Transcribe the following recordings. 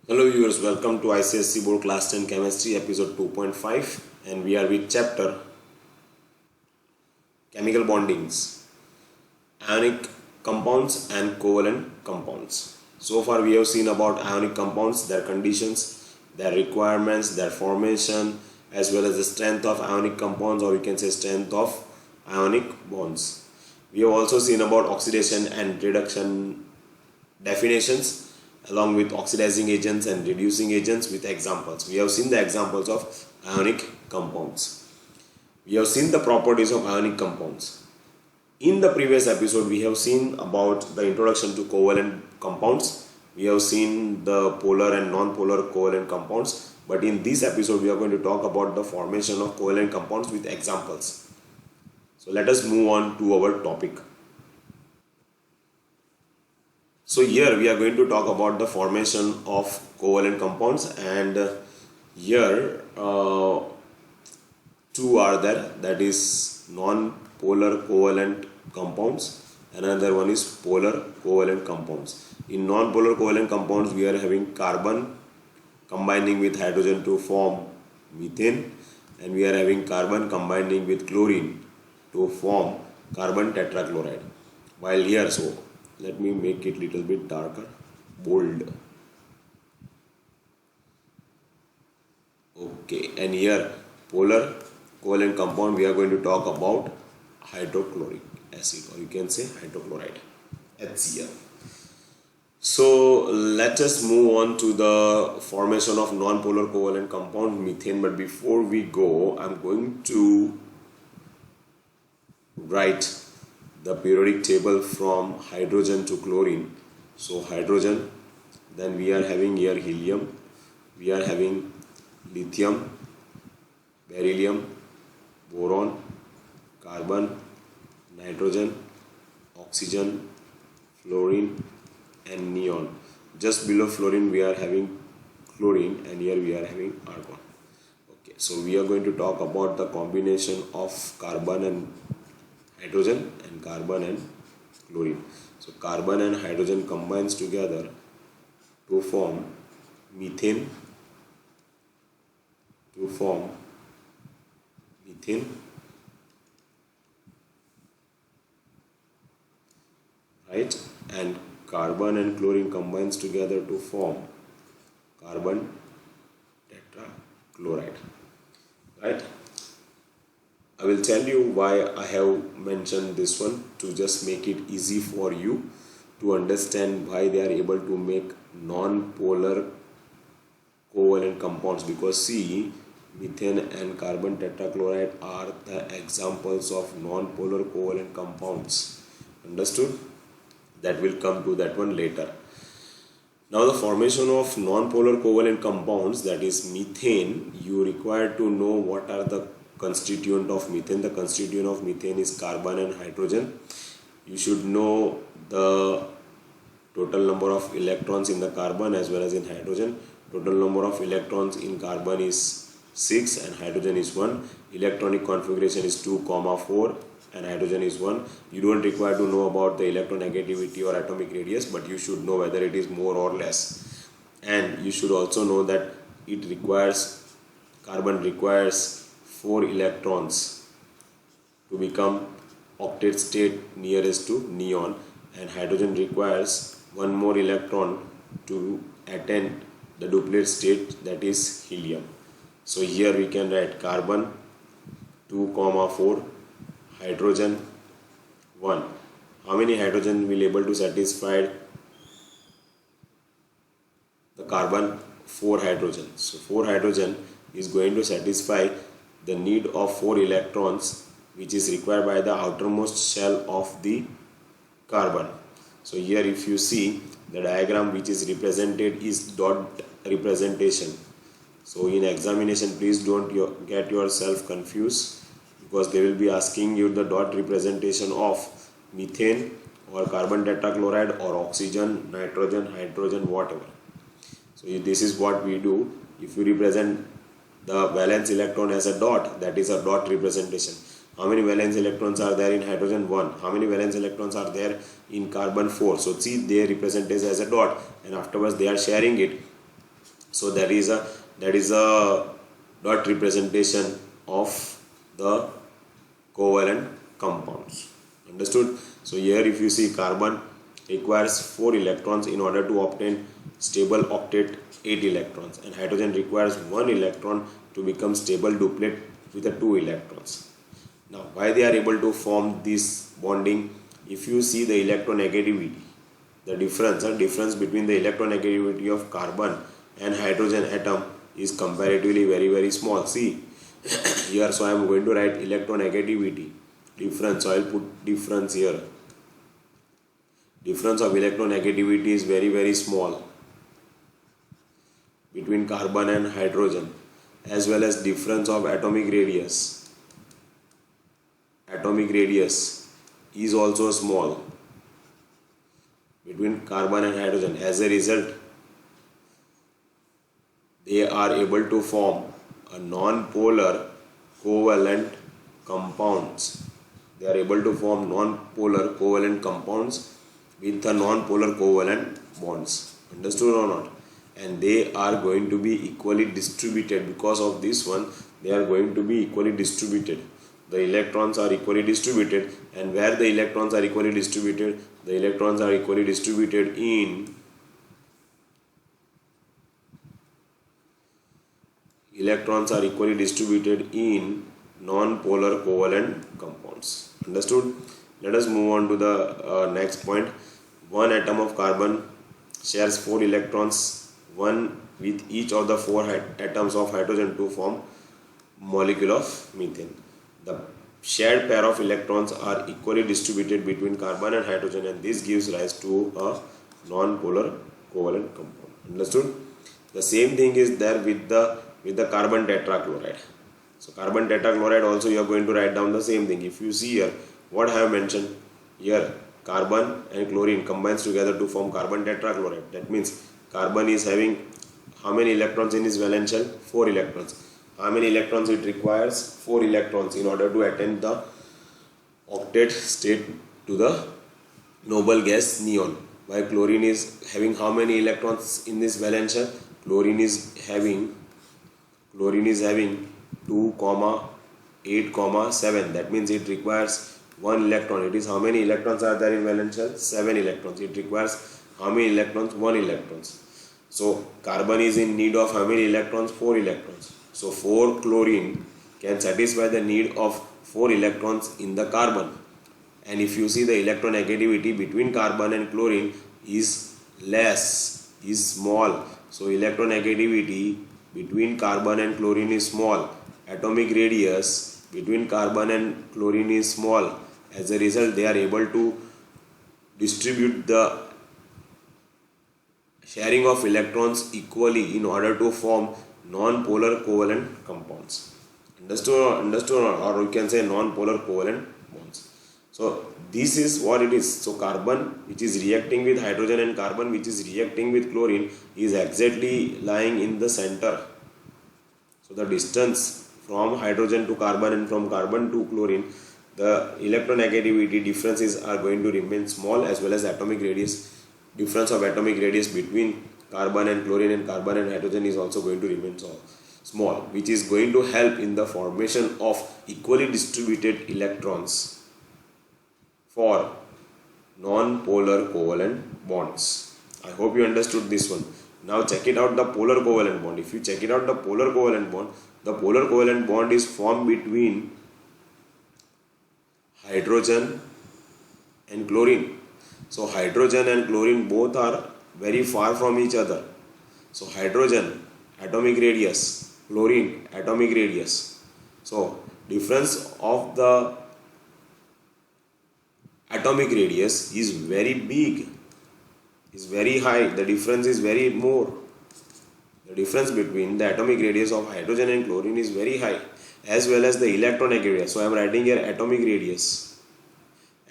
Hello viewers, welcome to ICSC Board Class 10 Chemistry episode 2.5 and we are with chapter Chemical Bondings, Ionic Compounds and Covalent Compounds. So far we have seen about ionic compounds, their conditions, their requirements, their formation, as well as the strength of ionic compounds, or we can say strength of ionic bonds. We have also seen about oxidation and reduction definitions along with oxidizing agents and reducing agents with examples. We have seen the examples of ionic compounds. We have seen the properties of ionic compounds. In the previous episode, we have seen about the introduction to covalent compounds. We have seen the polar and non-polar covalent compounds. But in this episode, we are going to talk about the formation of covalent compounds with examples. So let us move on to our topic. So here we are going to talk about the formation of covalent compounds, and here two are there, that is non-polar covalent compounds, another one is polar covalent compounds. In non-polar covalent compounds we are having carbon combining with hydrogen to form methane, and we are having carbon combining with chlorine to form carbon tetrachloride. While here, so let me make it little bit darker, bold. Okay, and here polar covalent compound we are going to talk about hydrochloric acid, or you can say hydrochloride, HCl. So let us move on to the formation of non-polar covalent compound methane. But before we go, I'm going to write the periodic table from hydrogen to chlorine. So hydrogen, then we are having here helium, we are having lithium, beryllium, boron, carbon, nitrogen, oxygen, fluorine and neon. Just below fluorine we are having chlorine, and here we are having argon. Okay, so we are going to talk about the combination of carbon and hydrogen and carbon and chlorine. So carbon and hydrogen combines together to form methane, right, and carbon and chlorine combines together to form carbon tetrachloride, right. I will tell you why I have mentioned this one, to just make it easy for you to understand why they are able to make non-polar covalent compounds. Because see, methane and carbon tetrachloride are the examples of non-polar covalent compounds. Understood? That will come to that one later. Now the formation of non-polar covalent compounds, that is methane, you require to know what are the constituent of methane. The constituent of methane is carbon and hydrogen. You should know the total number of electrons in the carbon as well as in hydrogen. Total number of electrons in carbon is 6 and hydrogen is 1. Electronic configuration is 2, 4 and hydrogen is 1. You don't require to know about the electronegativity or atomic radius, but you should know whether it is more or less. And you should also know that carbon requires 4 electrons to become octet state nearest to neon, and hydrogen requires 1 more electron to attain the duplet state, that is helium. So here we can write carbon 2, 4, hydrogen 1. How many hydrogen will able to satisfy the carbon? 4 hydrogen. So 4 hydrogen is going to satisfy the need of 4 electrons which is required by the outermost shell of the carbon. So here if you see the diagram which is represented is dot representation. So in examination please don't get yourself confused, because they will be asking you the dot representation of methane or carbon tetrachloride or oxygen, nitrogen, hydrogen, whatever. So this is what we do. If you represent the valence electron as a dot, that is a dot representation. How many valence electrons are there in hydrogen? 1. How many valence electrons are there in carbon? 4. So see, they represent this as a dot, and afterwards they are sharing it. So that is a dot representation of the covalent compounds. Understood? So here if you see, carbon requires 4 electrons in order to obtain stable octet 8 electrons, and hydrogen requires 1 electron to become stable duplet with the 2 electrons. Now why they are able to form this bonding? If you see the electronegativity, the difference between the electronegativity of carbon and hydrogen atom is comparatively very small. See here, so I am going to write electronegativity difference, so I will put difference here. Difference of electronegativity is very small between carbon and hydrogen, as well as difference of atomic radius. Atomic radius is also small between carbon and hydrogen. As a result, they are able to form a non-polar covalent compounds. They are able to form non-polar covalent compounds with the non-polar covalent bonds. Understood or not? And they are going to be equally distributed. Because of this one, they are going to be equally distributed. The electrons are equally distributed, and where the electrons are equally distributed, the electrons are equally distributed in non-polar covalent compounds. Understood? Let us move on to the next point. One atom of carbon shares 4 electrons, one with each of the 4 atoms of hydrogen to form molecule of methane. The shared pair of electrons are equally distributed between carbon and hydrogen, and this gives rise to a non-polar covalent compound. Understood? The same thing is there with the carbon tetrachloride. So carbon tetrachloride also you are going to write down the same thing. If you see here, what I have mentioned here, carbon and chlorine combines together to form carbon tetrachloride. That means carbon is having how many electrons in its valence shell? 4 electrons. How many electrons it requires? 4 electrons in order to attain the octet state to the noble gas neon. While chlorine is having how many electrons in this valence shell? Chlorine is having 2, 8, 7. That means it requires 1 electron. It is how many electrons are there in valence shell? 7 electrons. It requires how many electrons? 1 electrons. So carbon is in need of how many electrons? 4 electrons. So 4 chlorine can satisfy the need of 4 electrons in the carbon. And if you see, the electronegativity between carbon and chlorine is less, is small. So electronegativity between carbon and chlorine is small. Atomic radius between carbon and chlorine is small. As a result, they are able to distribute the sharing of electrons equally in order to form non-polar covalent compounds. Understood, or you can say non-polar covalent bonds. So this is what it is. So carbon which is reacting with hydrogen and carbon which is reacting with chlorine is exactly lying in the center. So the distance from hydrogen to carbon and from carbon to chlorine, the electronegativity differences are going to remain small, as well as atomic radius. Difference of atomic radius between carbon and chlorine and carbon and hydrogen is also going to remain small, which is going to help in the formation of equally distributed electrons for non-polar covalent bonds. I hope you understood this one. Now check it out, the polar covalent bond. If you check it out, the polar covalent bond, the polar covalent bond is formed between hydrogen and chlorine. So hydrogen and chlorine both are very far from each other. So hydrogen atomic radius, chlorine atomic radius. So difference of the atomic radius is very big, is very high. The difference is very more. The difference between the atomic radius of hydrogen and chlorine is very high, as well as the electronegativity. So I am writing here atomic radius,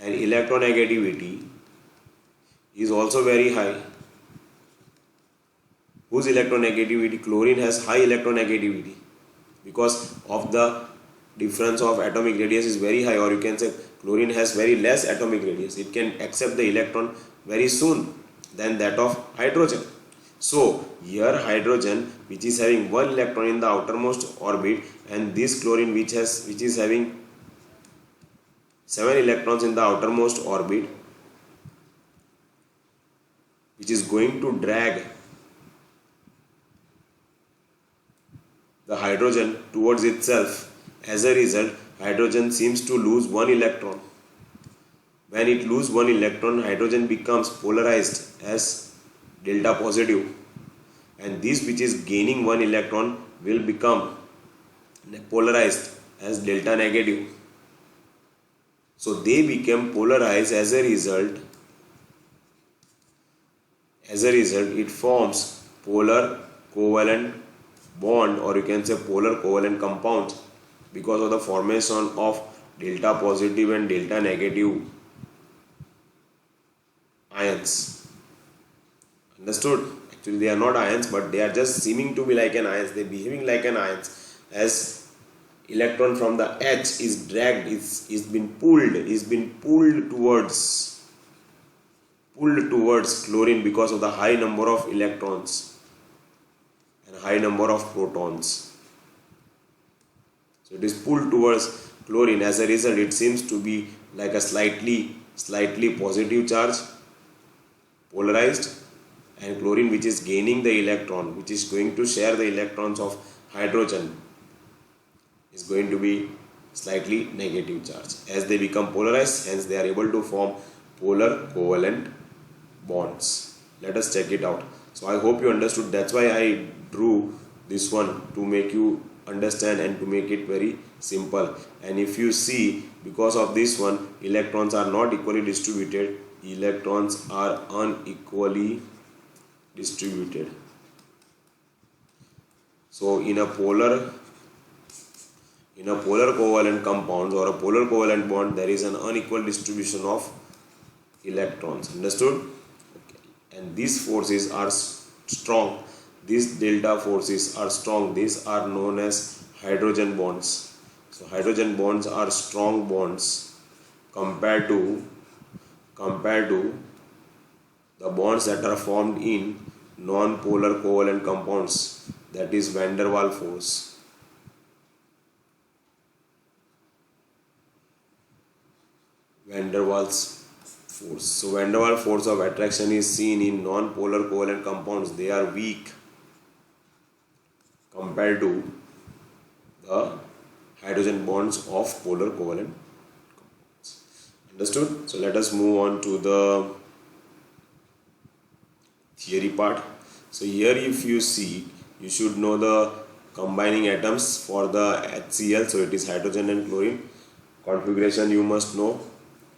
and electronegativity is also very high. Whose electronegativity? Chlorine has high electronegativity because of the difference of atomic radius is very high, or you can say chlorine has very less atomic radius. It can accept the electron very soon than that of hydrogen. So here hydrogen, which is having one electron in the outermost orbit, and this chlorine which is having 7 electrons in the outermost orbit, which is going to drag the hydrogen towards itself. As a result, hydrogen seems to lose one electron. When it loses one electron, hydrogen becomes polarized as delta positive, and this which is gaining one electron will become polarized as delta negative. So they became polarized. As a result, it forms polar covalent bond, or you can say polar covalent compounds, because of the formation of delta positive and delta negative ions. Understood? Actually they are not ions, but they are just seeming to be like an ions. They are behaving like an ions, as electron from the H is dragged, is been pulled towards chlorine because of the high number of electrons and high number of protons. So it is pulled towards chlorine. As a result, it seems to be like a slightly positive charge, polarized, and chlorine, which is gaining the electron, which is going to share the electrons of hydrogen, is going to be slightly negative charge. As they become polarized, hence they are able to form polar covalent bonds. Let us check it out. So I hope you understood. That's why I drew this one, to make you understand and to make it very simple. And if you see, because of this one, electrons are not equally distributed. Electrons are unequally distributed. So in a polar covalent compound or a polar covalent bond, there is an unequal distribution of electrons. Understood? Okay. And these forces are strong. These delta forces are strong. These are known as hydrogen bonds. So hydrogen bonds are strong bonds compared to the bonds that are formed in non-polar covalent compounds, that is van der Waals force. Van der Waals force. So van der Waals force of attraction is seen in non-polar covalent compounds. They are weak compared to the hydrogen bonds of polar covalent compounds. Understood? So let us move on to the theory part. So here, if you see, you should know the combining atoms for the HCl. So it is hydrogen and chlorine. Configuration you must know,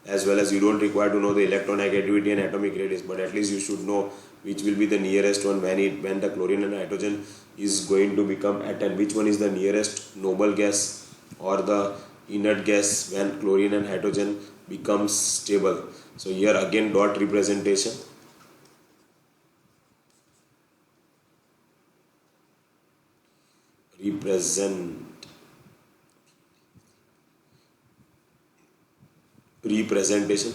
as well as you don't require to know the electronegativity and atomic radius, but at least you should know which will be the nearest one when the chlorine and hydrogen is going to become atom. Which one is the nearest noble gas or the inert gas when chlorine and hydrogen becomes stable. So here again dot representation. Representation.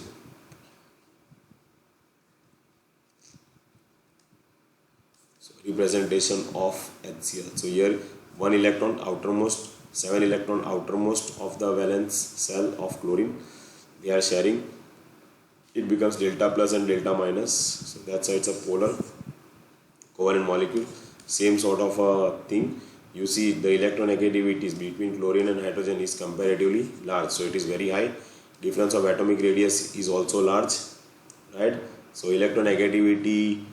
So representation of HCl. So here 1 electron outermost, 7 electron outermost of the valence cell of chlorine, they are sharing. It becomes delta plus and delta minus. So that's why it's a polar covalent molecule. Same sort of a thing. You see the electronegativities between chlorine and hydrogen is comparatively large. So it is very high. Difference of atomic radius is also large, right? So electronegativity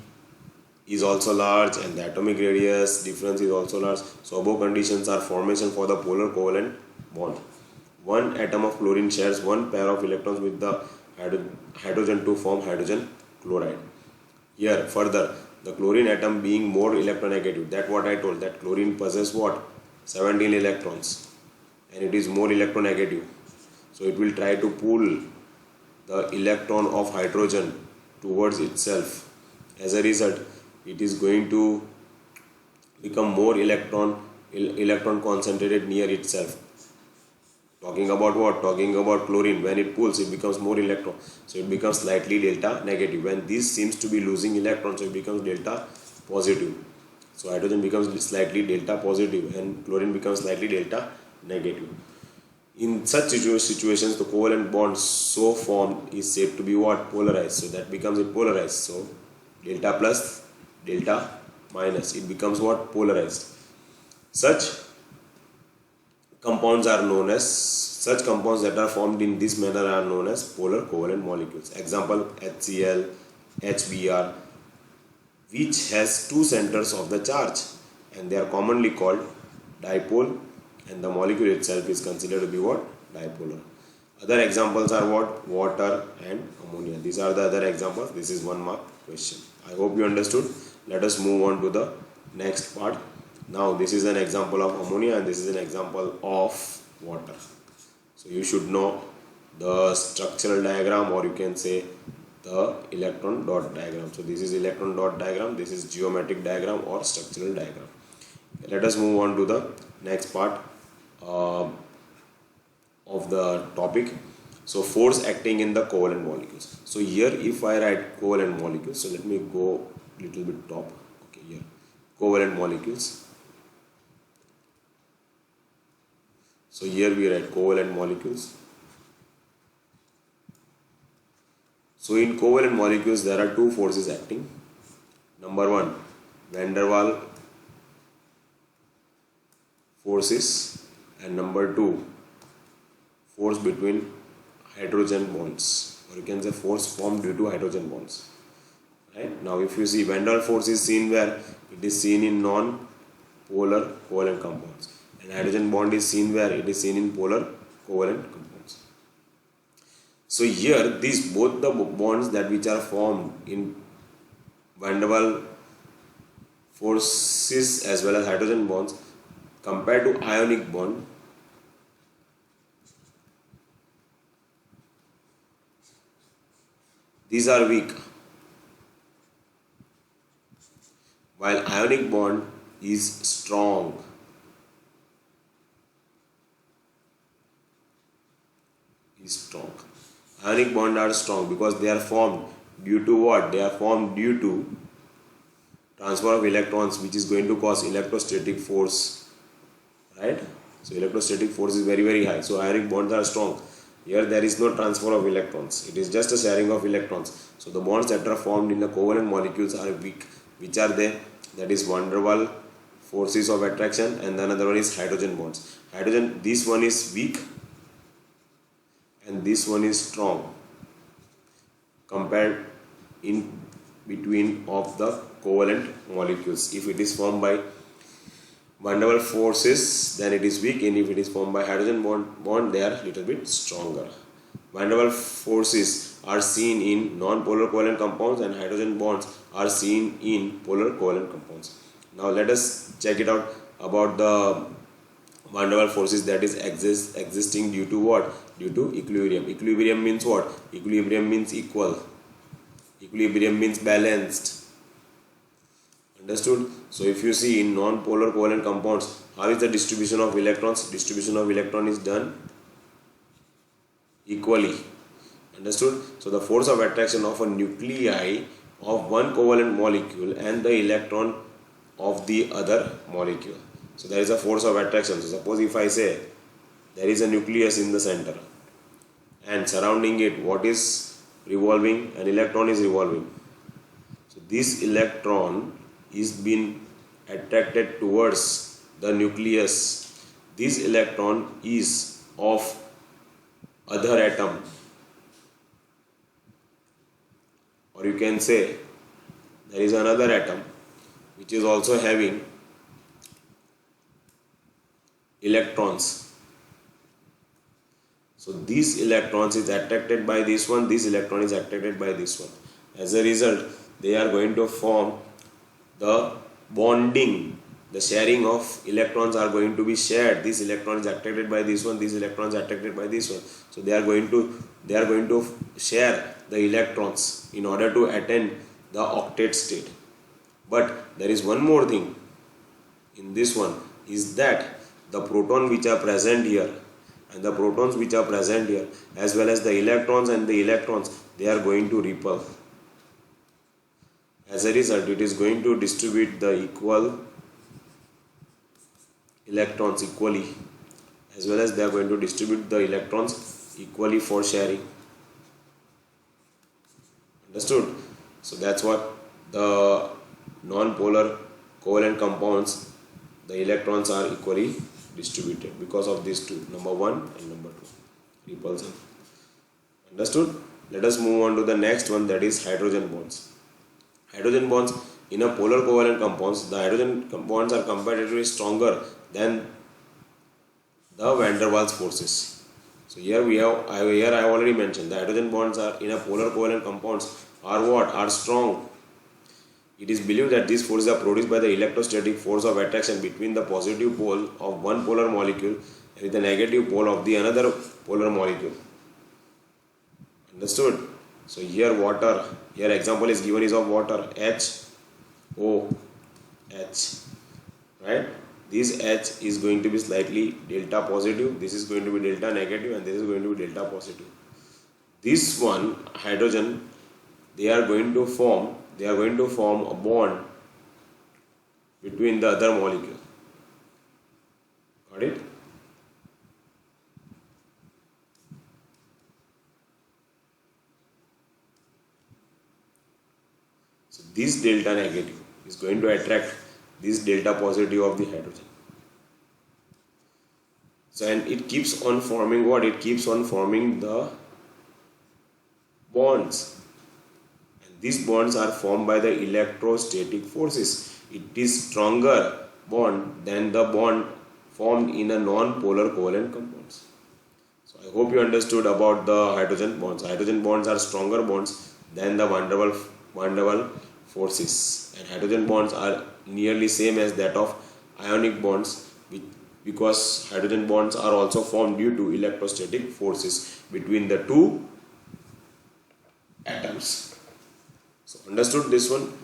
is also large, and the atomic radius difference is also large. So above conditions are formation for the polar covalent bond. One atom of chlorine shares one pair of electrons with the hydrogen to form hydrogen chloride. Here further, the chlorine atom being more electronegative, that what I told, that chlorine possesses what, 17 electrons, and it is more electronegative. So it will try to pull the electron of hydrogen towards itself. As a result, it is going to become more electron concentrated near itself. Talking about what? Talking about chlorine. When it pulls, it becomes more electron. So it becomes slightly delta negative. When this seems to be losing electrons, so it becomes delta positive. So hydrogen becomes slightly delta positive and chlorine becomes slightly delta negative. In such situations, the covalent bond so formed is said to be what? Polarized. So that becomes a polarized. So delta plus, delta minus. It becomes what? Polarized. Such compounds that are formed in this manner are known as polar covalent molecules. Example, HCl, HBr, which has two centers of the charge, and they are commonly called dipole, and the molecule itself is considered to be what? Dipolar. Other examples are what? Water and ammonia. These are the other examples. This is 1 mark question. I hope you understood. Let us move on to the next part. Now this is an example of ammonia and this is an example of water. So you should know the structural diagram, or you can say the electron dot diagram. So this is electron dot diagram, this is geometric diagram or structural diagram. Let us move on to the next part of the topic. So force acting in the covalent molecules. So here if I write covalent molecules, so let me go little bit top. Okay, here covalent molecules. So here we write covalent molecules. So in covalent molecules there are two forces acting. Number one, van der Waals forces, and number two, force between hydrogen bonds, or you can say force formed due to hydrogen bonds. Right? Now if you see, van der Waals force is seen where? It is seen in non-polar covalent compounds. And hydrogen bond is seen where? It is seen in polar covalent compounds. So here these both the bonds that which are formed in van der Waals forces as well as hydrogen bonds compared to ionic bond, these are weak, while ionic bond is strong. Ionic bonds are strong because they are formed due to what? They are formed due to transfer of electrons, which is going to cause electrostatic force, right? So electrostatic force is very, very high. So ionic bonds are strong. Here there is no transfer of electrons. It is just a sharing of electrons. So the bonds that are formed in the covalent molecules are weak. Which are they? That is van der Waals forces of attraction, and the another one is hydrogen bonds. Hydrogen, this one is weak and this one is strong compared in between of the covalent molecules. If it is formed by van der Waals forces, then it is weak, and if it is formed by hydrogen bond, they are little bit stronger. Van der Waals forces are seen in non-polar covalent compounds and hydrogen bonds are seen in polar covalent compounds. Now let us check it out about the van der Waals forces that is existing due to what? Due to equilibrium. Equilibrium means what? Equilibrium means equal. Equilibrium means balanced. Understood? So if you see in non-polar covalent compounds, how is the distribution of electrons? Distribution of electron is done equally. Understood? So the force of attraction of a nuclei of one covalent molecule and the electron of the other molecule. So there is a force of attraction. So suppose if I say there is a nucleus in the center and surrounding it what is revolving? An electron is revolving. So this electron is being attracted towards the nucleus. This electron is of other atom, or you can say there is another atom which is also having electrons. So these electrons is attracted by this one, this electron is attracted by this one. As a result, they are going to form the bonding. The sharing of electrons are going to be shared. This electron is attracted by this one, this electron is attracted by this one. So they are going to share the electrons in order to attain the octet state. But there is one more thing in this one, is that the proton which are present here and the protons which are present here, as well as the electrons and the electrons, they are going to repel. As a result, it is going to distribute the equal electrons equally, as well as they are going to distribute the electrons equally for sharing. Understood? So that's what the non-polar covalent compounds, the electrons are equally distributed because of these two, number 1 and number 2, repulsion. Understood? Let us move on to the next one, that is hydrogen bonds. Hydrogen bonds in a polar covalent compounds, the hydrogen bonds are comparatively stronger than the van der Waals forces. So here I have already mentioned the hydrogen bonds are in a polar covalent compounds are what? Are strong. It is believed that these forces are produced by the electrostatic force of attraction between the positive pole of one polar molecule and the negative pole of the another polar molecule. Understood? So here water, here example is given is of water, HOH, right? This H is going to be slightly delta positive, this is going to be delta negative, and this is going to be delta positive. This one hydrogen, they are going to form a bond between the other molecule. Got it? So this delta negative is going to attract this delta positive of the hydrogen. So and it keeps on forming what? It keeps on forming the bonds. And these bonds are formed by the electrostatic forces. It is stronger bond than the bond formed in a non-polar covalent compounds. So I hope you understood about the hydrogen bonds. Hydrogen bonds are stronger bonds than the van der Waals forces, and hydrogen bonds are nearly same as that of ionic bonds because hydrogen bonds are also formed due to electrostatic forces between the two atoms. So understood this one.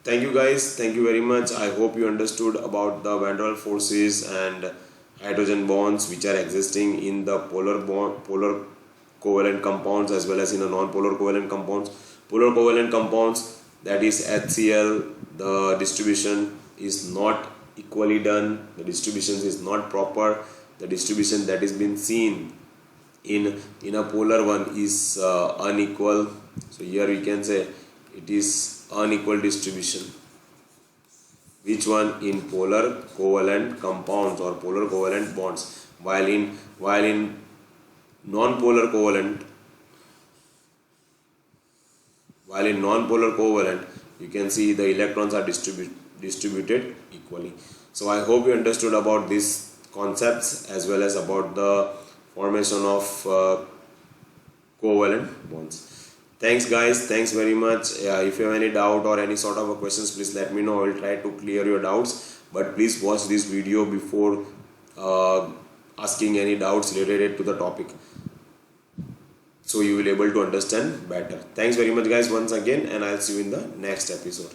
Thank you guys, thank you very much. I hope you understood about the van der Waals forces and hydrogen bonds which are existing in the polar covalent compounds as well as in a non-polar covalent compounds. Polar covalent compounds, that is HCl, the distribution is not equally done, the distribution is not proper. The distribution that is been seen in a polar one is unequal. So here we can say it is unequal distribution. Which one? In polar covalent compounds or polar covalent bonds, while in non-polar covalent, you can see the electrons are distributed equally. So I hope you understood about these concepts as well as about the formation of covalent bonds. Thanks guys, thanks very much. If you have any doubt or any sort of a questions, please let me know. I will try to clear your doubts, but please watch this video before asking any doubts related to the topic, so you will be able to understand better. Thanks very much guys once again, and I'll see you in the next episode.